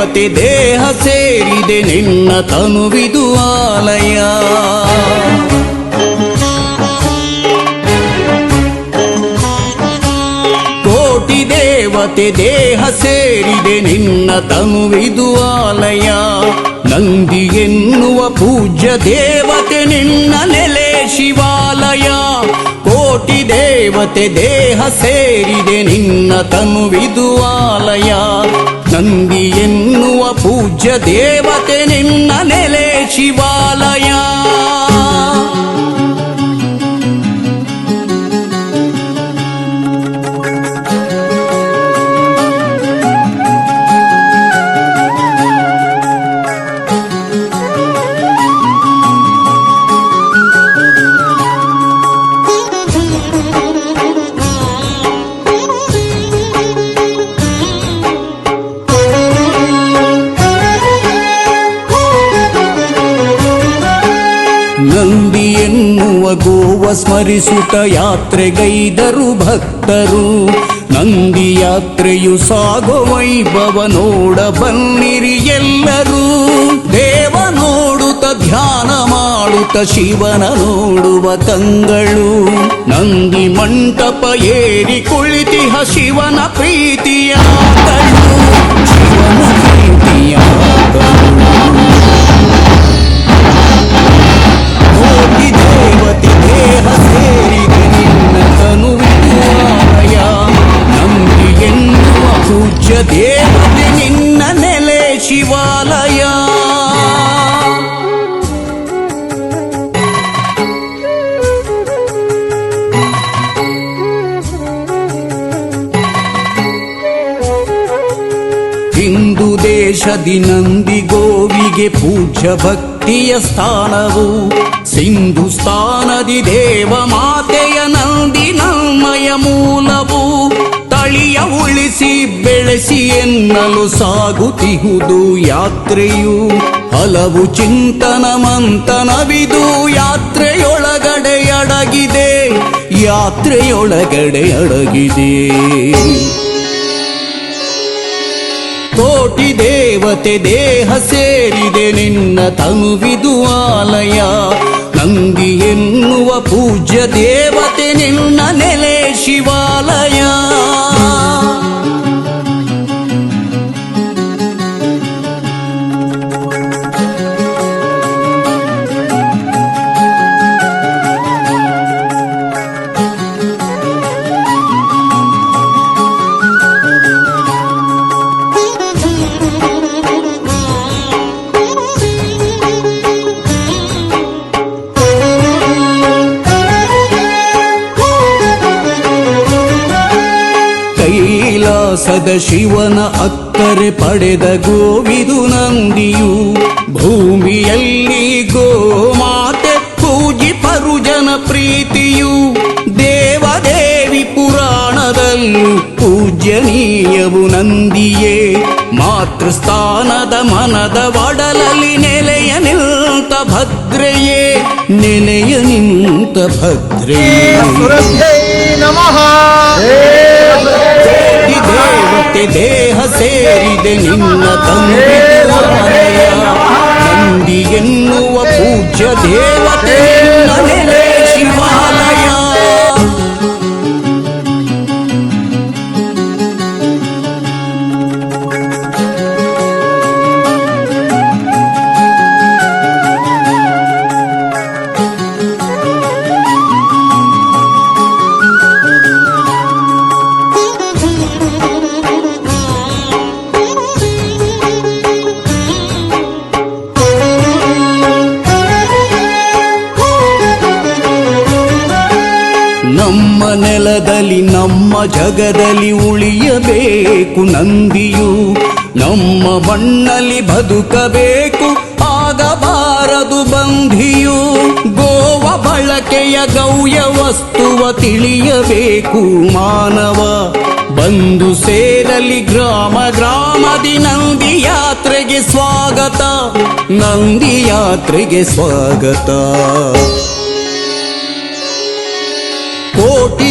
ದೇವತೆ ದೇಹ ಸೇರಿದೆ ನಿನ್ನ ತನುವಿದು ಆಲಯ. ಕೋಟಿ ದೇವತೆ ದೇಹ ಸೇರಿದೆ ನಿನ್ನ ತನುವಿದು ಆಲಯ. ನಂದಿ ಎನ್ನುವ ಪೂಜ್ಯ ದೇವತೆ ನಿನ್ನ ನೆಲೆ ಶಿವಾಲಯ. ಕೋಟಿ ದೇವತೆ ದೇಹ ಸೇರಿದೆ ನಿನ್ನ ತನುವಿದು ಆಲಯ. ನಂದಿ ಎನ್ನುವ ಪೂಜ್ಯ ದೇವತೆ ನಿನ್ನ ನೆಲೆ ಶಿವಾಲಯ. ನಂದಿ ಎನ್ನುವ ಗೋವ ಸ್ಮರಿಸುತ್ತ ಯಾತ್ರೆಗೈದರು ಭಕ್ತರು. ನಂದಿ ಯಾತ್ರೆಯು ಸಾಗೋ ವೈಭವ ನೋಡ ಬನ್ನಿರಿ ಎಲ್ಲರೂ. ದೇವ ನೋಡುತ್ತ ಧ್ಯಾನ ಮಾಡುತ್ತ ಶಿವನ ನೋಡುವ ಕಂಗಳು. ನಂದಿ ಮಂಟಪ ಏರಿ ಕುಳಿತಿಹ ಶಿವನ ಪ್ರೀತಿಯ ಶಿವನ ಪ್ರೀತಿಯ ಕೋಟಿ ದೇವತೆ ದೇಹ ಸೇರಿದೆ ನಿನ್ನ ತನುವಿದು ಆಲಯ. ನಂದಿ ಎನ್ನುವ ಪೂಜ್ಯ ದೇವತೆ ನಿನ್ನ ನೆಲೆ ಶಿವಾಲಯ. ಹಿಂದೂ ದೇಶದಿ ನಂದಿ ಗೋವಿಗೆ ಪೂಜ್ಯ ಭಕ್ತಿಯ ಸ್ಥಾನವು. ಸಿಂಧುಸ್ಥಾನದಿ ದೇವ ಮಾತೆಯ ನಂದಿ ನಮ್ಮಯ ಮೂಲವು. ತಳಿಯ ಉಳಿಸಿ ಬೆಳೆಸಿ ಎನ್ನಲು ಸಾಗುತ್ತಿಹುದು ಯಾತ್ರೆಯು. ಹಲವು ಚಿಂತನ ಮಂಥನವಿದು ಯಾತ್ರೆಯೊಳಗಡೆ ಅಡಗಿದೆ. ಯಾತ್ರೆಯೊಳಗಡೆ ಅಡಗಿದೆ. ಕೋಟಿ ದೇವತೆ ದೇಹ ಸೇರಿದೆ ನಿನ್ನ ತನುವಿದು ಆಲಯ. ನಂದಿ ಎನ್ನುವ ಪೂಜ್ಯ ದೇವತೆ ನಿನ್ನ ನೆಲೆ ಶಿವಾಲಯ. ಕೈಲಾಸದ ಶಿವನ ಅಕ್ಕರೆ ಪಡೆದ ಗೋವಿದು ನಂದಿಯು. ಭೂಮಿಯಲ್ಲಿ ಗೋಮಾತೆ ಪೂಜಿಪರು ಜನ ಪ್ರೀತಿಯು. ದೇವದೇವಿ ಪುರಾಣದಲ್ಲೂ ಪೂಜ್ಯನೀಯವು ನಂದಿಯೇ. ಮಾತೃಸ್ಥಾನದ ಮನದ ಒಡಲಲ್ಲಿ ನೆಲೆಯ ನಿಂತ ಭದ್ರೆಯೇ. ನೆಲೆಯ ನಿಂತ ಭದ್ರೆಯೇ. ನಮಃ ದೇವತೆ ದೇಹ ಸೇರಿದೆ ನಿನ್ನ ತನುವಿದು ಆಲಯ. ನಂದಿ ಎನ್ನುವ ಪೂಜ್ಯ ದೇವತೆ ನಿನ್ನ ನೆಲೆ ಶಿವಾಲಯ. ನಮ್ಮ ನೆಲದಲ್ಲಿ ನಮ್ಮ ಜಗದಲ್ಲಿ ಉಳಿಯಬೇಕು ನಂದಿಯು. ನಮ್ಮ ಮಣ್ಣಲ್ಲಿ ಬದುಕಬೇಕು ಆಗಬಾರದು ಬಂಧಿಯು. ಗೋವ ಬಳಕೆಯ ಗೌಯ ವಸ್ತುವ ತಿಳಿಯಬೇಕು ಮಾನವ. ಬಂದು ಸೇರಲಿ ಗ್ರಾಮ ಗ್ರಾಮದಿ ನಂದಿ ಯಾತ್ರೆಗೆ ಸ್ವಾಗತ. ನಂದಿ ಯಾತ್ರೆಗೆ ಸ್ವಾಗತ. ಕೋಟಿ